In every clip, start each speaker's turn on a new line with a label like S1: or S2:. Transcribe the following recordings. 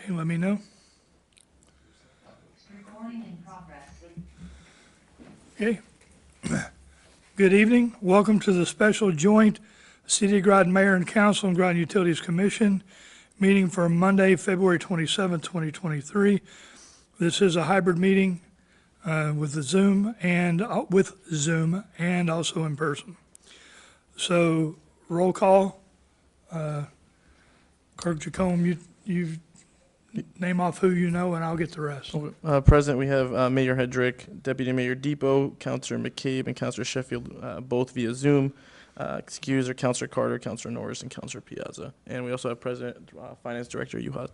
S1: Okay, let me know.
S2: Recording in progress.
S1: Okay. Good evening. Welcome to the special joint City of Groton Mayor and Council and Groton Utilities Commission meeting for Monday, February 27, 2023. This is a hybrid meeting with Zoom and also in person. So roll call. Clerk Jacome, you name off who you know and I'll get the rest.
S3: Present, we have Mayor Hedrick, Deputy Mayor Depot, Councilor McCabe, and Councilor Sheffield, both via Zoom. Excused are Councilor Carter, Councilor Norris, and Councilor Piazza. And we also have President, Finance Director Uhad.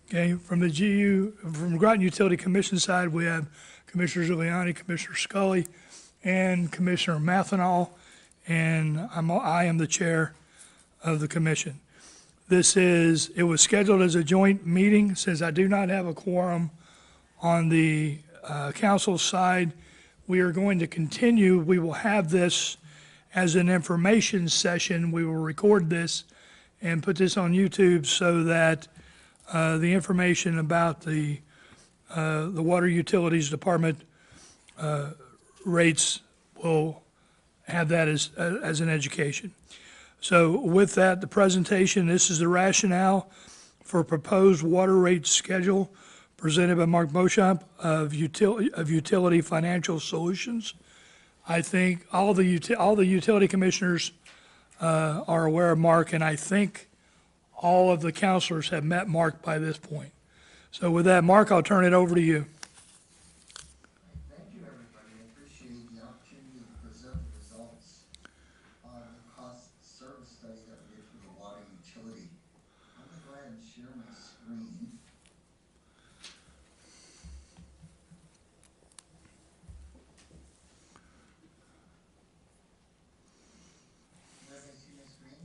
S1: Okay, from the Groton Utility Commission side, we have Commissioner Giuliani, Commissioner Scully, and Commissioner Mathenall, and I am the chair of the commission. It was scheduled as a joint meeting. Since I do not have a quorum on the council side, we are going to continue. We will have this as an information session. We will record this and put this on YouTube so that the information about the Water Utilities Department rates will have that as an education. So with that, the presentation, this is the rationale for proposed water rate schedule presented by Mark Beauchamp of Utility Financial Solutions. I think all the utility commissioners are aware of Mark, and I think all of the counselors have met Mark by this point. So with that, Mark, I'll turn it over to you.
S4: Thank you, everybody. I appreciate the opportunity to present the results on the cost service study that we did for the water utility. I'm going to go ahead and share my screen. Can everybody see my screen?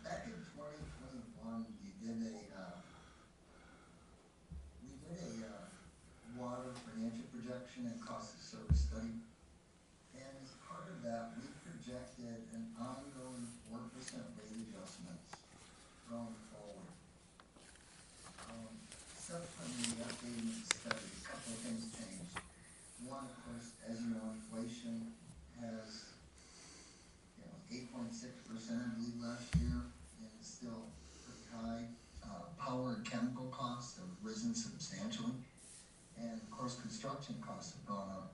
S4: Back in 2021, we did a water financial projection and cost of service study. And as part of that, we projected an ongoing 4% rate adjustments going forward. Subsequently, updating the study, a couple of things changed. One, of course, as you know, inflation has 8.6%, I believe, last year, and it's still pretty high. Power and chemical costs have risen substantially, and of course, construction costs have gone up.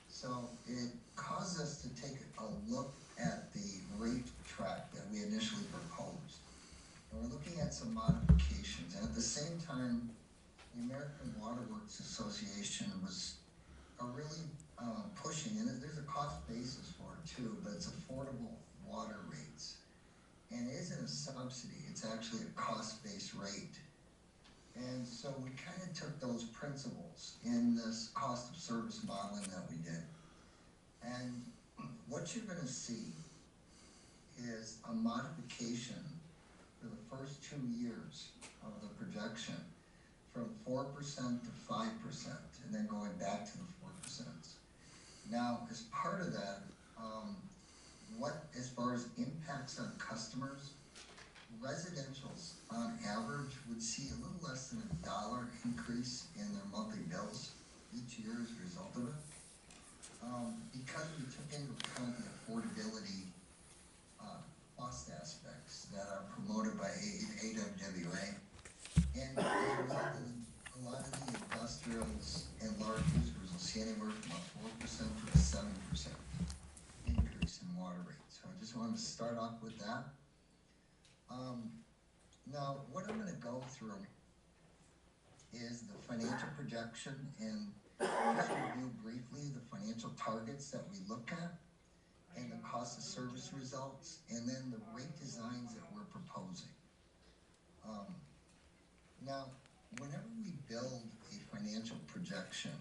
S4: So it caused us to take a look at the rate track that we initially proposed. And we're looking at some modifications, and at the same time, the American Water Works Association was really pushing, and there's a cost basis for it too, but it's affordable water rates. And it isn't a subsidy, it's actually a cost-based rate. And so we kind of took those principles in this cost of service modeling that we did. And what you're going to see is a modification for the first 2 years of the projection from 4% to 5%, and then going back to the 4%. Now, as part of that, as far as impacts on customers, residentials on average would see a little less than $1 increase in their monthly bills each year as a result of it. Because we took into account the affordability cost aspects that are promoted by AWWA, and as a result of a lot of the industrials and large users will see anywhere from a 4% to a 7% increase in water rates. So I just wanted to start off with that. Now, what I'm going to go through is the financial projection and just review briefly the financial targets that we look at and the cost of service results, and then the rate designs that we're proposing. Now, whenever we build a financial projection,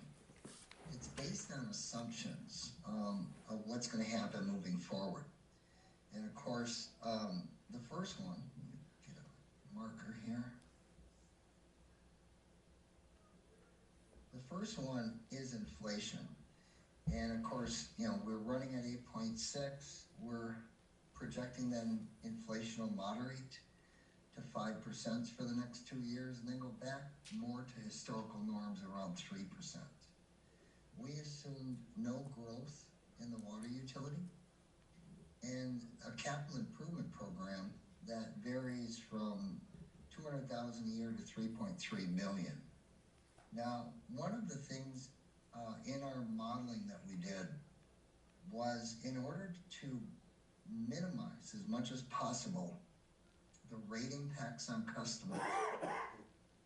S4: it's based on assumptions of what's going to happen moving forward. And of course, the first one, get a marker here. The first one is inflation. And of course, we're running at 8.6. We're projecting that inflation will moderate to 5% for the next 2 years, and then go back more to historical norms around 3%. We assumed no growth in the water utility and a capital improvement program that varies from $200,000 a year to $3.3 million. Now, one of the things in our modeling that we did was, in order to minimize as much as possible the rate impacts on customers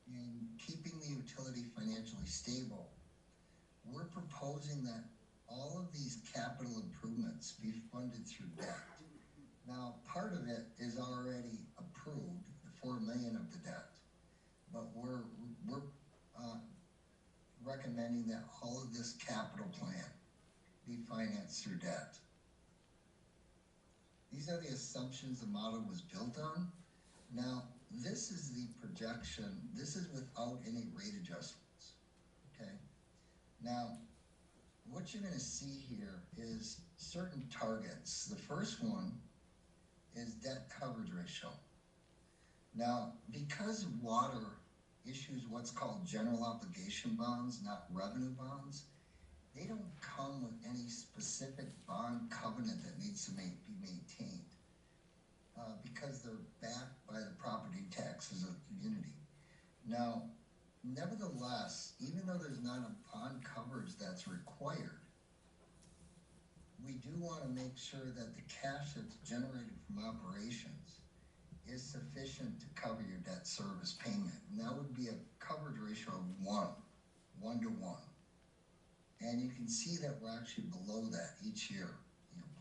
S4: and keeping the utility financially stable, we're proposing that all of these capital improvements be funded through debt. Now, part of it is already approved, the $4 million of the debt, but we're recommending that all of this capital plan be financed through debt. These are the assumptions the model was built on. Now, this is the projection. This is without any rate adjustments, okay? Now, what you're gonna see here is certain targets. The first one is debt coverage ratio. Now, because water issues what's called general obligation bonds, not revenue bonds, they don't come with any specific bond covenant that needs to be maintained because they're backed by the property taxes of the community. Now, nevertheless, even though there's not a bond coverage that's required, we do want to make sure that the cash that's generated from operations is sufficient to cover your debt service payment. And that would be a coverage ratio of 1 to 1. And you can see that we're actually below that each year,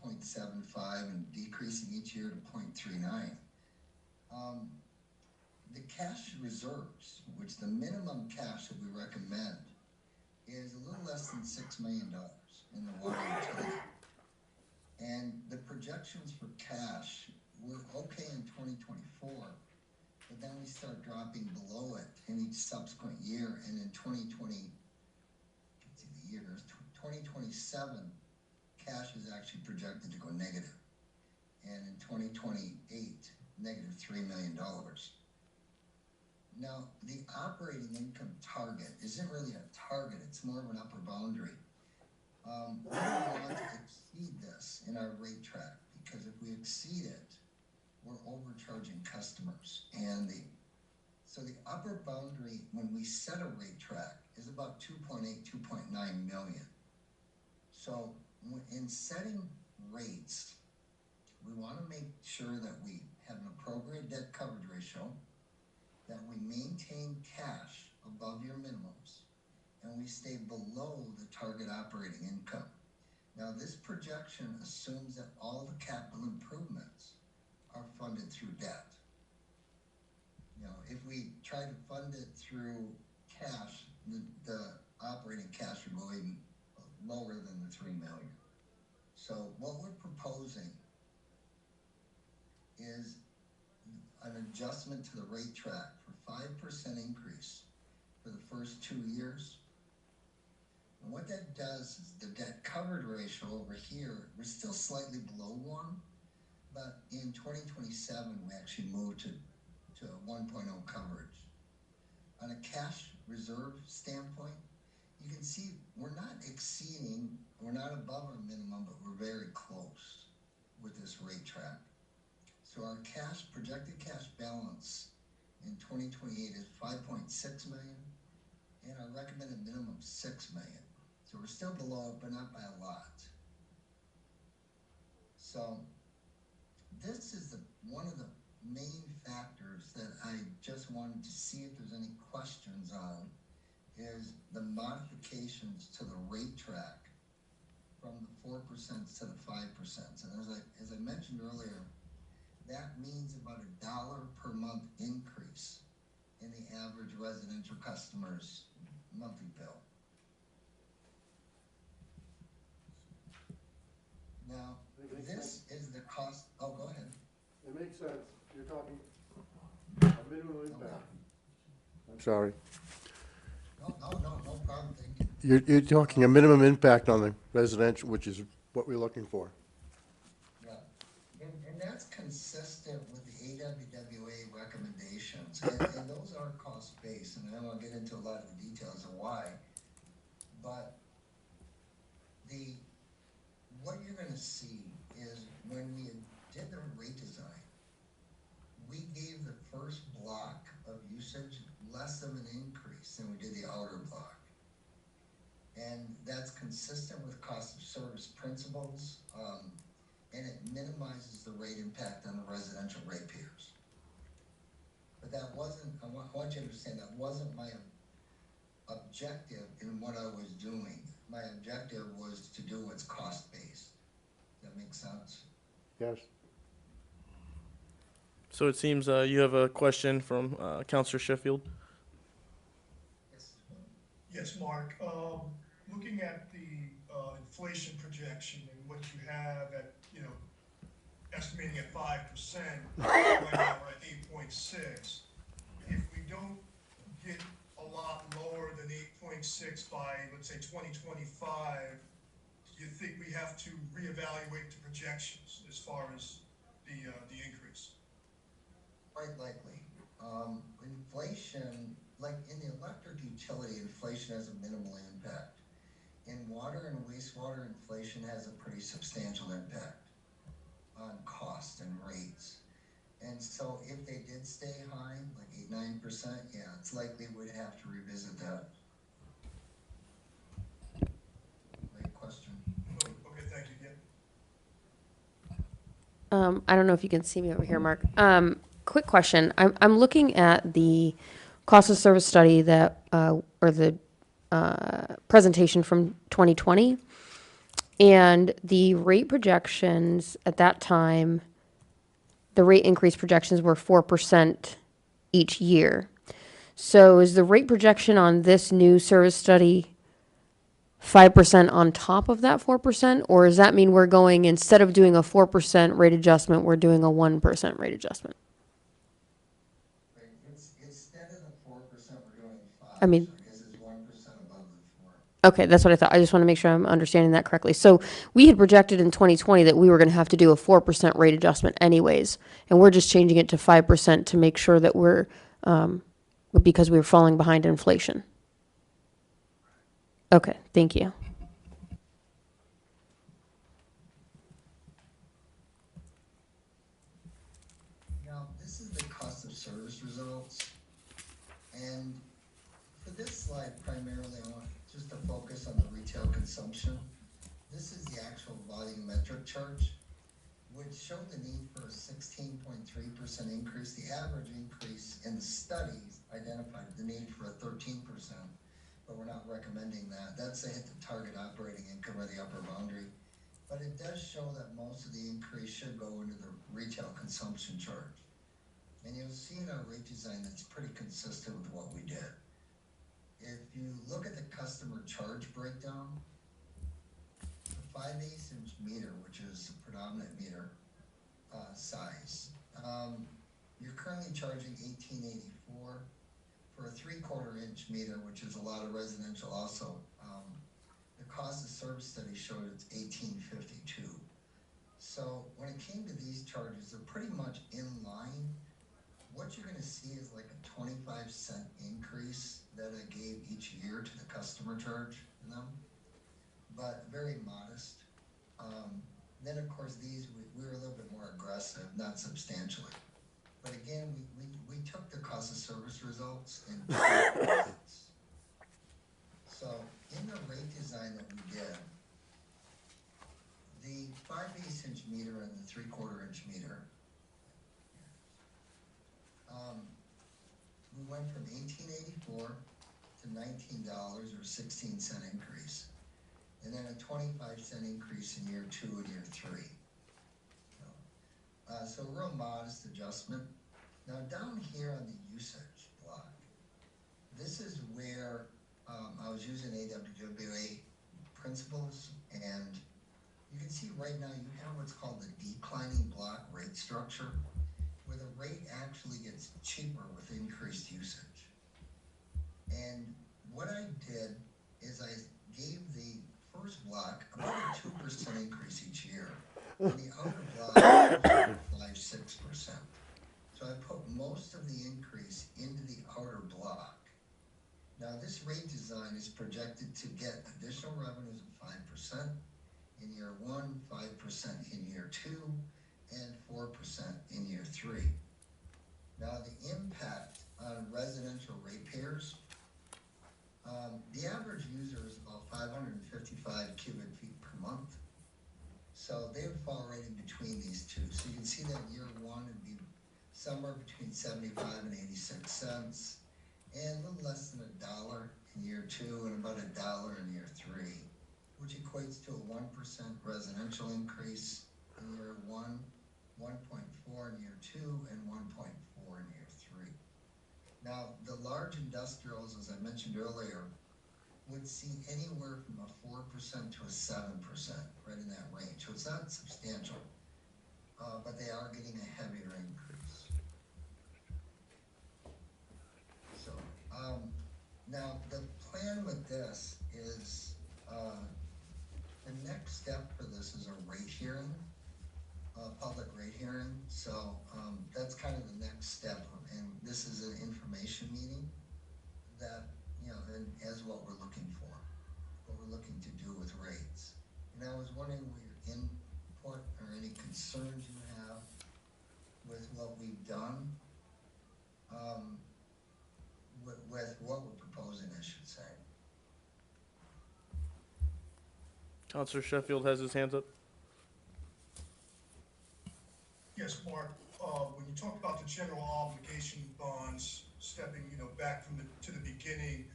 S4: 0.75 and decreasing each year to 0.39. The cash reserves, which the minimum cash that we recommend, is a little less than $6 million in the water utility. And the projections for cash were okay in 2024, but then we start dropping below it in each subsequent year. And in 2027, cash is actually projected to go negative. And in 2028, negative $3 million. Now, the operating income target isn't really a target, it's more of an upper boundary. We don't want to exceed this in our rate track, because if we exceed it, we're overcharging customers. And so the upper boundary when we set a rate track is about 2.8, 2.9 million. So in setting rates, we want to make sure that we have an appropriate debt coverage ratio, that we maintain cash above your minimums, and we stay below the target operating income. Now, this projection assumes that all the capital improvements are funded through debt. If we try to fund it through cash, the operating cash would go even lower than the $3 million. So what we're proposing is an adjustment to the rate track for 5% increase for the first 2 years. And what that does is the debt coverage ratio over here, we're still slightly below 1, but in 2027, we actually moved to 1.0 coverage. On a cash reserve standpoint, you can see we're not exceeding, we're not above our minimum, but we're very close with this rate track. So our projected cash balance in 2028 is 5.6 million, and our recommended minimum is 6 million. So we're still below it, but not by a lot. So this is one of the main factors that I just wanted to see if there's any questions on, is the modifications to the rate track from the 4% to the 5%. And as I mentioned earlier, that means about $1 per month increase in the average residential customer's monthly bill. Now, this is the cost. Oh, go ahead.
S2: It makes sense. You're talking a minimum impact. I'm sorry.
S4: No problem. Thank you.
S2: You're talking a minimum impact on the residential, which is what we're looking for.
S4: Yeah. And that's consistent with the AWWA recommendation And those are cost-based, and I don't wanna get into a lot of the details of why, but what you're gonna see is when we did the rate design, we gave the first block of usage less of an increase than we did the outer block. And that's consistent with cost of service principles, and it minimizes the rate impact on the residential ratepayers. But that wasn't, I want you to understand, that wasn't my objective in what I was doing. My objective was to do what's cost-based. Does that make sense?
S2: Yes.
S3: So it seems you have a question from Counselor Sheffield.
S5: Yes, Mark. Looking at the inflation projection and what you have at, estimating at 5%, right now we're at 8.6. If we don't get a lot lower than 8.6 by, let's say, 2025, do you think we have to reevaluate the projections as far as the increase?
S4: Quite likely. Inflation, like in the electric utility, inflation has a minimal impact. In water and wastewater, inflation has a pretty substantial impact on cost and rates. And so if they did stay high, like 8-9%, yeah, it's likely we'd have to revisit that. Great question.
S5: Okay, thank you.
S6: I don't know if you can see me over here, Mark. Quick question. I'm looking at the cost of service study that, or the presentation from 2020, and the rate projections at that time, the rate increase projections were 4% each year. So is the rate projection on this new service study 5% on top of that 4%? Or does that mean we're going, instead of doing a 4% rate adjustment, we're doing a 1% rate adjustment?
S4: Right, instead of the 4%, we're doing 5%.
S6: I mean-
S4: So I guess it's 1% above the 4.
S6: Okay, that's what I thought. I just want to make sure I'm understanding that correctly. So we had projected in 2020 that we were going to have to do a 4% rate adjustment anyways, and we're just changing it to 5% to make sure that we're, because we were falling behind inflation. Okay, thank you.
S4: Now, this is the cost of service results. And for this slide, primarily, I want just to focus on the retail consumption. This is the actual volumetric charge, which showed the need for a 16.3% increase. The average increase in the studies identified the need for a 13%, but we're not recommending that. That's to hit the target operating income or the upper boundary. But it does show that most of the increase should go into the retail consumption charge. And you'll see in our rate design that's pretty consistent with what we did. If you look at the customer charge breakdown, the 5/8" meter, which is the predominant meter size, you're currently charging $18.84. For a 3/4 inch meter, which is a lot of residential also, the cost of service study showed it's $18.52. So when it came to these charges, they're pretty much in line. What you're gonna see is like a 25-cent increase that I gave each year to the customer charge in them, but very modest. Then of course these, we were a little bit more aggressive, not substantially. But again, we took the cost of service results and so in the rate design that we did, the 5/8" meter and the 3/4 inch meter, we went from $18.84 to $19 or 16-cent increase, and then a 25-cent increase in year 2 and year 3. So a real modest adjustment. Now down here on the usage block, this is where I was using AWWA principles, and you can see right now you have what's called the declining block rate structure, where the rate actually gets cheaper with increased usage. And what I did is I gave the first block about a 2% increase each year, and the outer block 5-6%. So I put most of the increase into the outer block. Now, this rate design is projected to get additional revenues of 5% in year one, 5% in year two, and 4% in year three. Now, the impact on residential ratepayers, the average user is about 555 cubic feet per month. So they would fall right in between these two. So you can see that year one would be somewhere between 75 and 86 cents, and a little less than $1 in year two, and about $1 in year three, which equates to a 1% residential increase in year one, 1.4 in year two, and 1.4 in year three. Now, the large industrials, as I mentioned earlier, would see anywhere from a 4% to a 7%, right in that range. So it's not substantial, but they are getting a heavier increase. So, now the plan with this is, the next step for this is a rate hearing, public rate hearing. So, that's kind of the next step, and this is an information meeting that, you know, and as what we're looking for, what we're looking to do with rates. And I was wondering what your input or any concerns you have with what we've done, with what we're proposing, I should say.
S3: Counselor Sheffield has his hands up.
S5: Yes, Mark, when you talk about the general obligation bonds, stepping, back from to the beginning,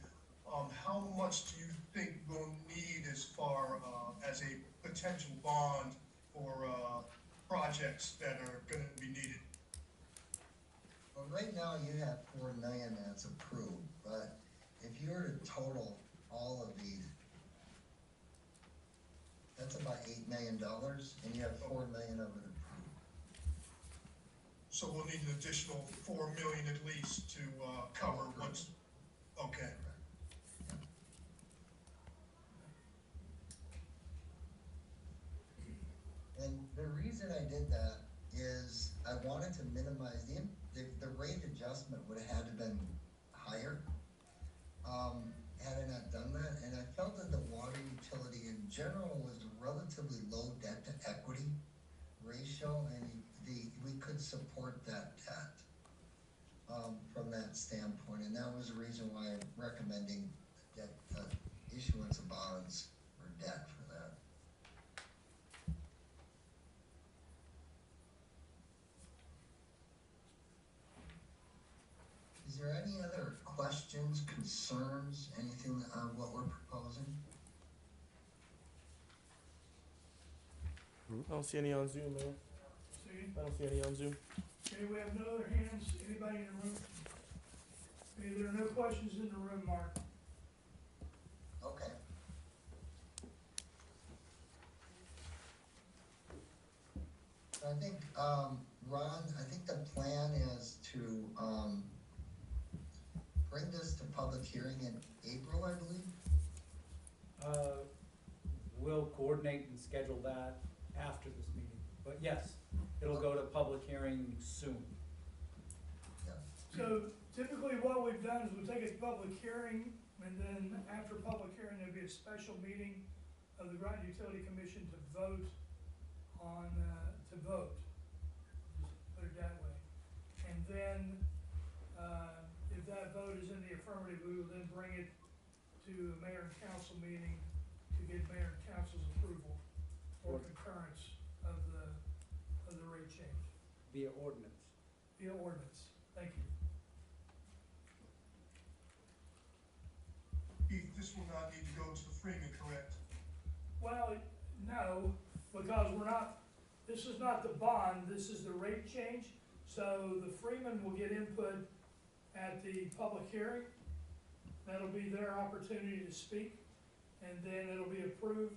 S5: how much do you think we'll need as far, as a potential bond for, projects that are gonna be needed?
S4: Well, right now you have 4 million that's approved, but if you were to total all of these, that's about $8 million, and you have 4 million of it approved.
S5: So we'll need an additional 4 million at least to, cover what's, okay.
S4: And the reason I did that is I wanted to minimize the rate adjustment would have had to been higher, had I not done that. And I felt that the water utility in general was a relatively low debt to equity ratio, and we could support that debt, from that standpoint. And that was the reason why I'm recommending debt, issuance of bonds or debt for that. Is there any other questions, concerns, anything on what we're proposing?
S3: I don't see any on Zoom, man.
S1: See?
S3: I don't see any on Zoom.
S1: Okay, we have no other hands. Anybody in the room? Okay, there are no questions in the room, Mark.
S4: Okay. I think, Ron, I think the plan is to, bring this to public hearing in April, I believe.
S7: We'll coordinate and schedule that after this meeting, but yes, it'll go to public hearing soon.
S4: Yeah.
S1: So typically what we've done is we take a public hearing, and then after public hearing, there'll be a special meeting of the Groton Utility Commission to vote on, just put it that way. And then, if that vote is in the affirmative, we will then bring it to a mayor and council meeting to get mayor and council's approval or concurrence of the rate change
S7: Via ordinance.
S1: via ordinance. Thank you.
S5: Keith, this will not need to go to the Freeman, correct?
S1: Well, no, because this is not the bond, this is the rate change. So the Freeman will get input at the public hearing. That'll be their opportunity to speak, and then it'll be approved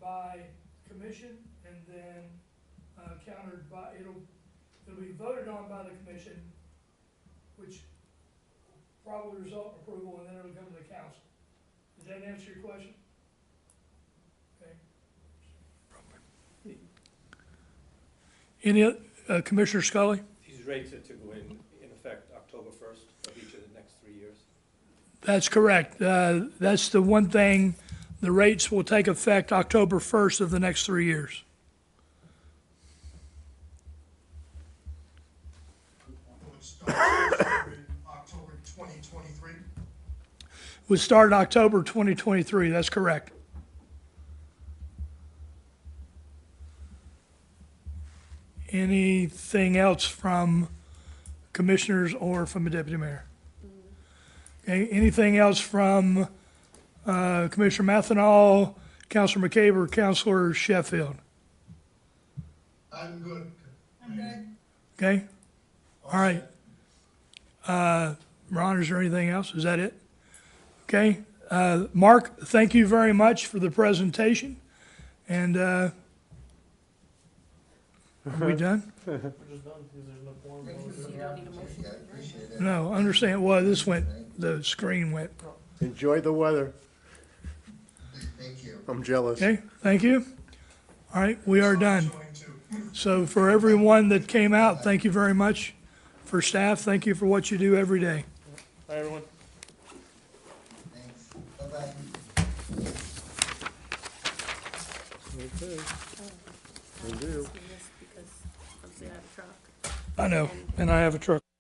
S1: by commission, and then, countered by, it'll be voted on by the commission, which probably result in approval, and then it'll come to the council. Does that answer your question? Okay. Any, Commissioner Scully?
S8: These rates are to go in effect October 1st of each of the next 3 years.
S1: That's correct. That's the one thing, the rates will take effect October 1st of the next 3 years.
S5: Will it start in October 2023?
S1: Would start in October 2023, that's correct. Anything else from commissioners or from the deputy mayor? Okay, anything else from Commissioner Mathenall, Counselor McCabe, or Counselor Sheffield?
S5: I'm good.
S1: Okay, all right. Ron, is there anything else? Is that it? Okay, Mark, thank you very much for the presentation. And are we done?
S3: We're just done, because there's no quorum.
S4: Yeah, I appreciate it.
S1: No, understand, well, this went, the screen went.
S2: Enjoy the weather.
S4: Thank you.
S2: I'm jealous.
S1: Okay, thank you. All right, we are done.
S5: Going to.
S1: So for everyone that came out, thank you very much. For staff, thank you for what you do every day.
S3: Bye, everyone.
S4: Thanks. Bye-bye.
S2: Okay. Will do.
S1: I know, and I have a truck.